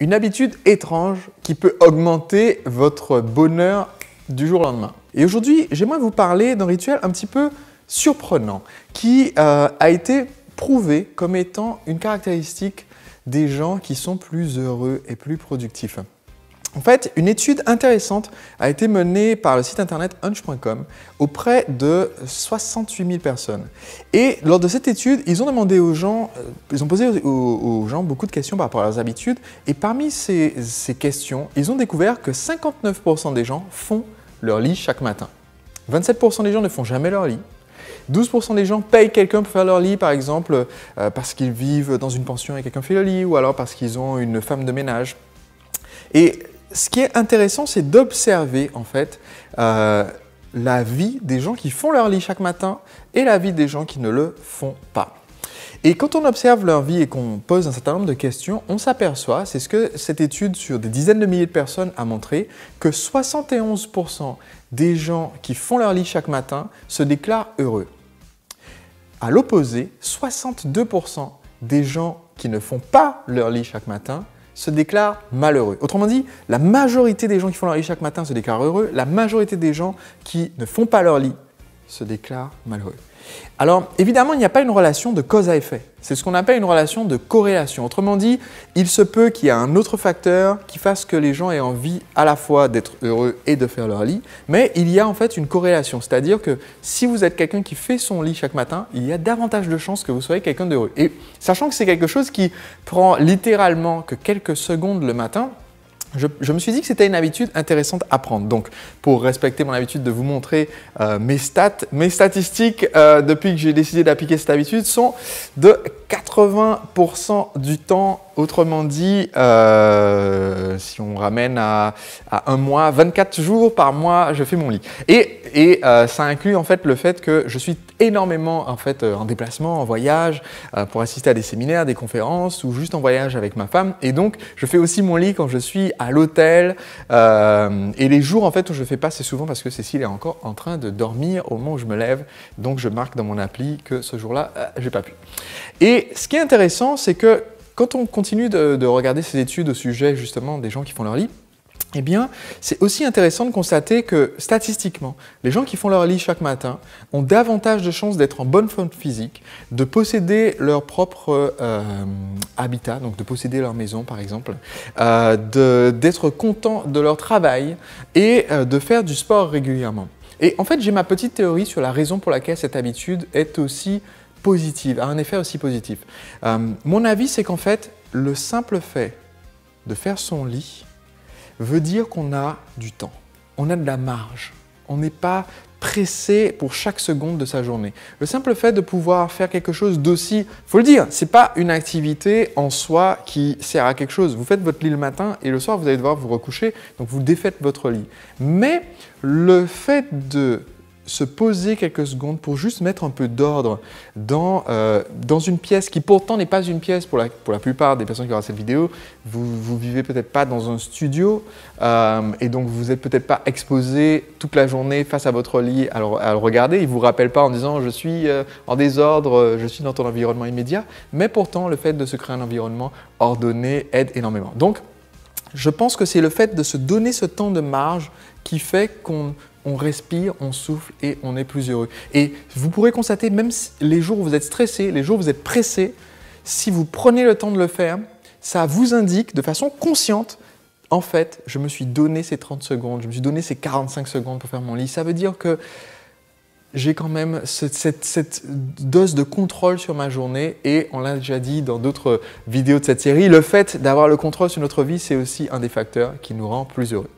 Une habitude étrange qui peut augmenter votre bonheur du jour au lendemain. Et aujourd'hui, j'aimerais vous parler d'un rituel un petit peu surprenant qui a été prouvé comme étant une caractéristique des gens qui sont plus heureux et plus productifs. En fait, une étude intéressante a été menée par le site internet hunch.com auprès de 68 000 personnes. Et lors de cette étude, ils ont demandé aux gens, ils ont posé aux gens beaucoup de questions par rapport à leurs habitudes. Et parmi ces questions, ils ont découvert que 59% des gens font leur lit chaque matin. 27% des gens ne font jamais leur lit. 12% des gens payent quelqu'un pour faire leur lit, par exemple, parce qu'ils vivent dans une pension et quelqu'un fait le lit, ou alors parce qu'ils ont une femme de ménage. Et ce qui est intéressant, c'est d'observer en fait la vie des gens qui font leur lit chaque matin et la vie des gens qui ne le font pas. Et quand on observe leur vie et qu'on pose un certain nombre de questions, on s'aperçoit, c'est ce que cette étude sur des dizaines de milliers de personnes a montré, que 71% des gens qui font leur lit chaque matin se déclarent heureux. À l'opposé, 62% des gens qui ne font pas leur lit chaque matin se déclarent malheureux. Autrement dit, la majorité des gens qui font leur lit chaque matin se déclarent heureux, la majorité des gens qui ne font pas leur lit se déclarent malheureux. Alors, évidemment, il n'y a pas une relation de cause à effet. C'est ce qu'on appelle une relation de corrélation. Autrement dit, il se peut qu'il y ait un autre facteur qui fasse que les gens aient envie à la fois d'être heureux et de faire leur lit, mais il y a en fait une corrélation. C'est-à-dire que si vous êtes quelqu'un qui fait son lit chaque matin, il y a davantage de chances que vous soyez quelqu'un d'heureux. Et sachant que c'est quelque chose qui prend littéralement que quelques secondes le matin, je me suis dit que c'était une habitude intéressante à prendre. Donc, pour respecter mon habitude de vous montrer mes statistiques depuis que j'ai décidé d'appliquer cette habitude sont de 80% du temps. Autrement dit, si on ramène à un mois, 24 jours par mois, je fais mon lit. Et ça inclut en fait le fait que je suis énormément en fait en déplacement, en voyage, pour assister à des séminaires, des conférences ou juste en voyage avec ma femme. Et donc, je fais aussi mon lit quand je suis à l'hôtel. Et les jours en fait où je ne fais pas, c'est souvent parce que Cécile est encore en train de dormir au moment où je me lève. Donc, je marque dans mon appli que ce jour-là, j'ai pas pu. Et ce qui est intéressant, c'est que quand on continue de regarder ces études au sujet justement des gens qui font leur lit, eh bien, c'est aussi intéressant de constater que statistiquement, les gens qui font leur lit chaque matin ont davantage de chances d'être en bonne forme physique, de posséder leur propre habitat, donc de posséder leur maison par exemple, d'être contents de leur travail et de faire du sport régulièrement. Et en fait, j'ai ma petite théorie sur la raison pour laquelle cette habitude est aussi positive, a un effet aussi positif. Mon avis, c'est qu'en fait, le simple fait de faire son lit veut dire qu'on a du temps, on a de la marge, on n'est pas pressé pour chaque seconde de sa journée. Le simple fait de pouvoir faire quelque chose d'aussi, il faut le dire, ce n'est pas une activité en soi qui sert à quelque chose. Vous faites votre lit le matin et le soir, vous allez devoir vous recoucher, donc vous défaites votre lit. Mais le fait de se poser quelques secondes pour juste mettre un peu d'ordre dans une pièce qui pourtant n'est pas une pièce pour la plupart des personnes qui regardent cette vidéo. Vous vivez peut-être pas dans un studio et donc vous n'êtes peut-être pas exposé toute la journée face à votre lit à le regarder. Il ne vous rappelle pas en disant « je suis en désordre, je suis dans ton environnement immédiat », mais pourtant le fait de se créer un environnement ordonné aide énormément. Donc, je pense que c'est le fait de se donner ce temps de marge qui fait qu'on respire, on souffle et on est plus heureux. Et vous pourrez constater, même les jours où vous êtes stressé, les jours où vous êtes pressé, si vous prenez le temps de le faire, ça vous indique de façon consciente, en fait, je me suis donné ces 30 secondes, je me suis donné ces 45 secondes pour faire mon lit. Ça veut dire que j'ai quand même cette dose de contrôle sur ma journée et on l'a déjà dit dans d'autres vidéos de cette série, le fait d'avoir le contrôle sur notre vie, c'est aussi un des facteurs qui nous rend plus heureux.